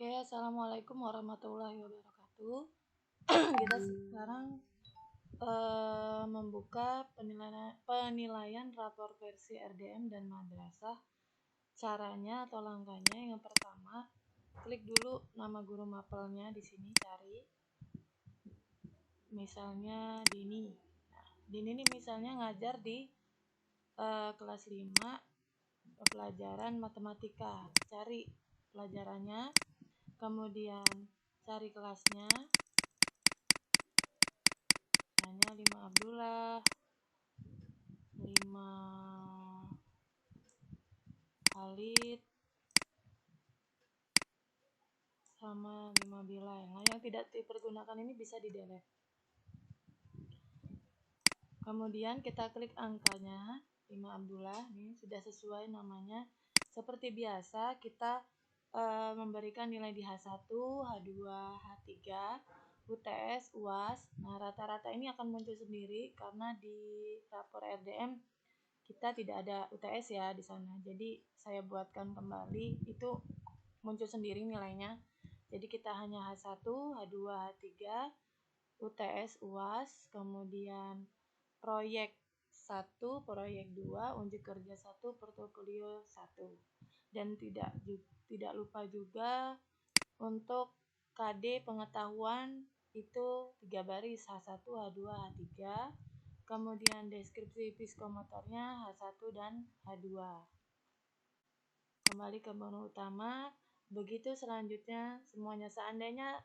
Oke, assalamualaikum warahmatullahi wabarakatuh. Kita sekarang membuka penilaian rapor versi RDM dan madrasah. Caranya atau langkahnya, yang pertama, klik dulu nama guru mapelnya di sini, cari. Misalnya Dini. Nah, Dini ini misalnya ngajar di kelas 5 pelajaran matematika. Cari pelajarannya, kemudian cari kelasnya. Misalnya 5 Abdullah, 5 Khalid, sama 5 Bilal. Nah, yang tidak dipergunakan ini bisa di-delete. Kemudian kita klik angkanya, 5 Abdullah, ini sudah sesuai namanya. Seperti biasa, kita memberikan nilai di H1, H2, H3, UTS, UAS. Nah, rata-rata ini akan muncul sendiri karena di rapor RDM kita tidak ada UTS ya di sana. Jadi saya buatkan kembali, itu muncul sendiri nilainya. Jadi kita hanya H1, H2, H3, UTS, UAS, kemudian proyek 1, proyek 2, unjuk kerja 1, portofolio 1. Dan tidak lupa juga untuk KD pengetahuan itu 3 baris, H1, H2, H3. Kemudian deskripsi psikomotornya H1 dan H2. Kembali ke menu utama. Begitu selanjutnya semuanya. Seandainya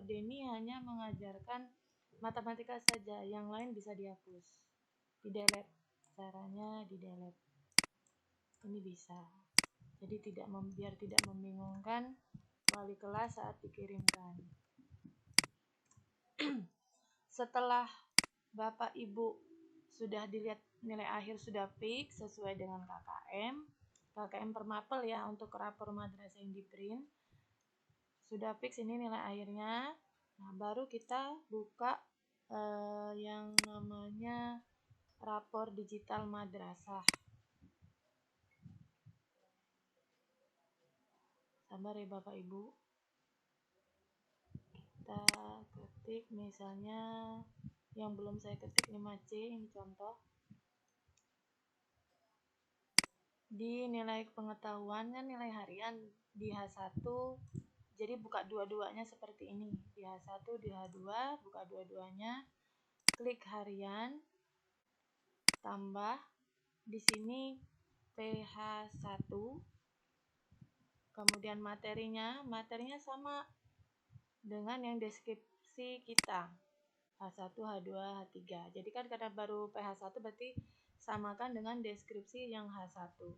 Denny hanya mengajarkan matematika saja, yang lain bisa dihapus, di-delete. Caranya di-delete. Ini bisa. Jadi biar tidak membingungkan wali kelas saat dikirimkan. Setelah Bapak Ibu sudah dilihat nilai akhir sudah fix sesuai dengan KKM per mapel ya, untuk rapor madrasah yang di print sudah fix ini nilai akhirnya. Nah, baru kita buka yang namanya rapor digital madrasah. Sabar ya Bapak Ibu. Kita ketik misalnya yang belum saya ketik 5C, ini contoh. Di nilai pengetahuan kan nilai harian di H1, jadi buka dua-duanya seperti ini. Di H1, di H2, buka dua-duanya, klik harian, tambah di sini PH1, kemudian materinya sama dengan yang deskripsi kita, H1, H2, H3. Jadi kan karena baru PH1 berarti samakan dengan deskripsi yang H1.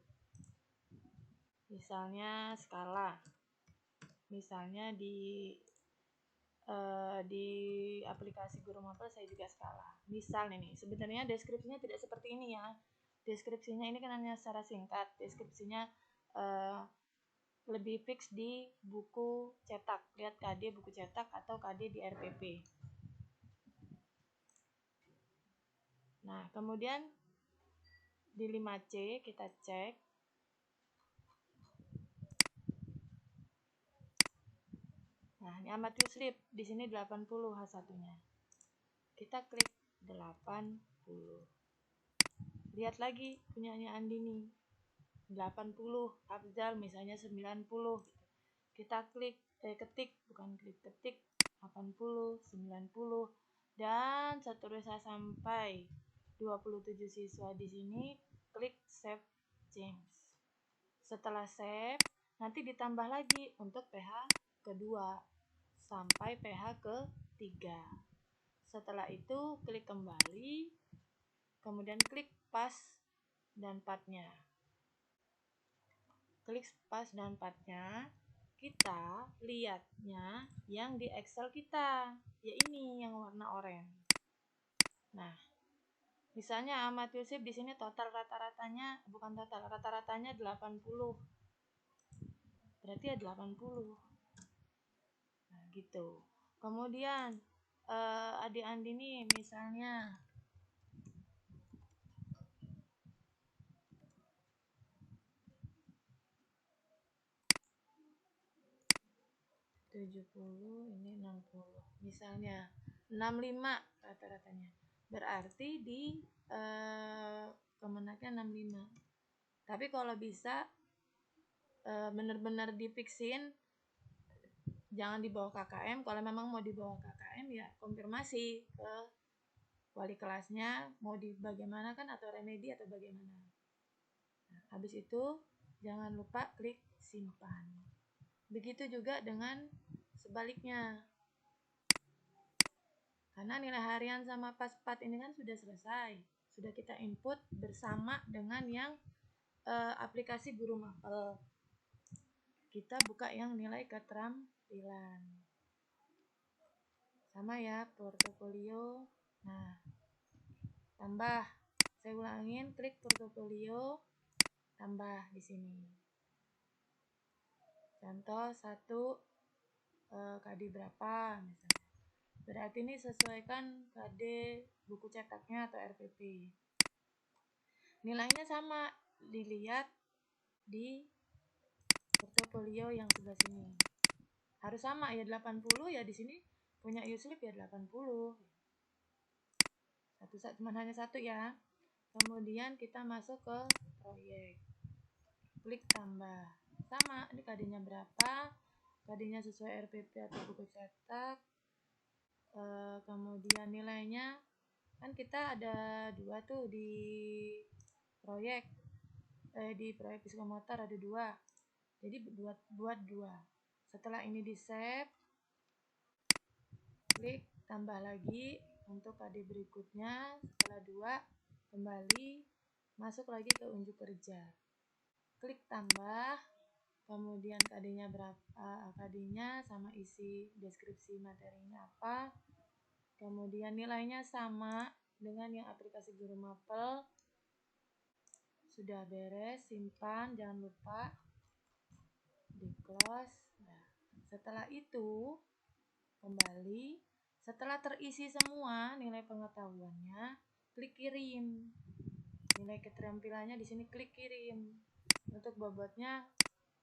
Misalnya skala. Misalnya di aplikasi Guru Mapel saya juga skala. Misal ini, sebenarnya deskripsinya tidak seperti ini ya. Deskripsinya ini kan hanya secara singkat. Deskripsinya lebih fix di buku cetak. Lihat KD buku cetak atau KD di RPP. Nah, kemudian di 5C kita cek. Nah, ini amati slip. Di sini 80 H1-nya. Kita klik 80. Lihat lagi punyanya Andini. 80, Abzal misalnya 90. Kita ketik 80, 90 dan seterusnya sampai 27 siswa di sini. Klik save change. Setelah save, nanti ditambah lagi untuk PH kedua sampai PH ketiga. Setelah itu klik kembali, kemudian klik pas dan partnya. Klik pas dan partnya, kita lihatnya yang di Excel kita, ya ini yang warna oranye. Nah, misalnya Ahmad Yusuf di sini total rata-ratanya 80. Berarti ya 80. Nah, gitu. Kemudian adik Andini misalnya 70, ini 60. Misalnya 65 rata-ratanya. Berarti di Kemenaknya 65. Tapi kalau bisa benar-benar dipiksin, jangan di bawah KKM. Kalau memang mau di bawah KKM ya konfirmasi ke wali kelasnya mau di bagaimana kan, atau remedi atau bagaimana. Nah, habis itu jangan lupa klik simpan. Begitu juga dengan sebaliknya. Karena nilai harian sama pas-pat ini kan sudah selesai. Sudah kita input bersama dengan yang aplikasi guru mapel. Kita buka yang nilai keterampilan. Sama ya, portofolio. Nah, tambah. Saya ulangin, klik portofolio, tambah di sini. Contoh 1 KD berapa misalnya. Berarti ini sesuaikan KD buku cetaknya atau RPP. Nilainya sama, dilihat di portofolio yang sebelah sini. Harus sama ya, 80 ya, di sini punya Uslip ya 80. Cuma hanya satu ya. Kemudian kita masuk ke proyek. Klik tambah. Sama, ini KD-nya berapa? KD-nya sesuai RPP atau buku cetak. Kemudian nilainya kan kita ada 2 tuh di proyek. Di proyek psikomotor ada 2. Jadi buat 2. Setelah ini di save, klik tambah lagi untuk KD berikutnya. Setelah 2, kembali masuk lagi ke unjuk kerja. Klik tambah, kemudian KD-nya berapa, KD-nya sama isi deskripsi materinya apa. Kemudian nilainya sama dengan yang aplikasi guru mapel. Sudah beres, simpan, jangan lupa di close. Nah, setelah itu kembali, setelah terisi semua nilai pengetahuannya, klik kirim. Nilai keterampilannya di sini klik kirim. Untuk bobotnya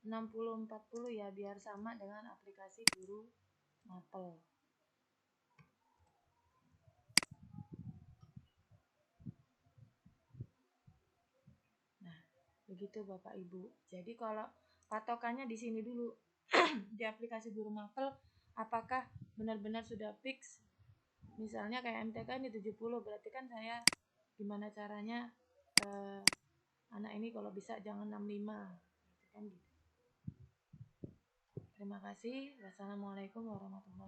60-40 ya, biar sama dengan aplikasi guru mapel. Nah, begitu Bapak Ibu. Jadi kalau patokannya di sini dulu. Di aplikasi guru mapel, apakah benar-benar sudah fix? Misalnya kayak MTK ini 70, berarti kan saya gimana caranya anak ini kalau bisa jangan 65. Kan gitu. Terima kasih. Wassalamualaikum warahmatullahi wabarakatuh.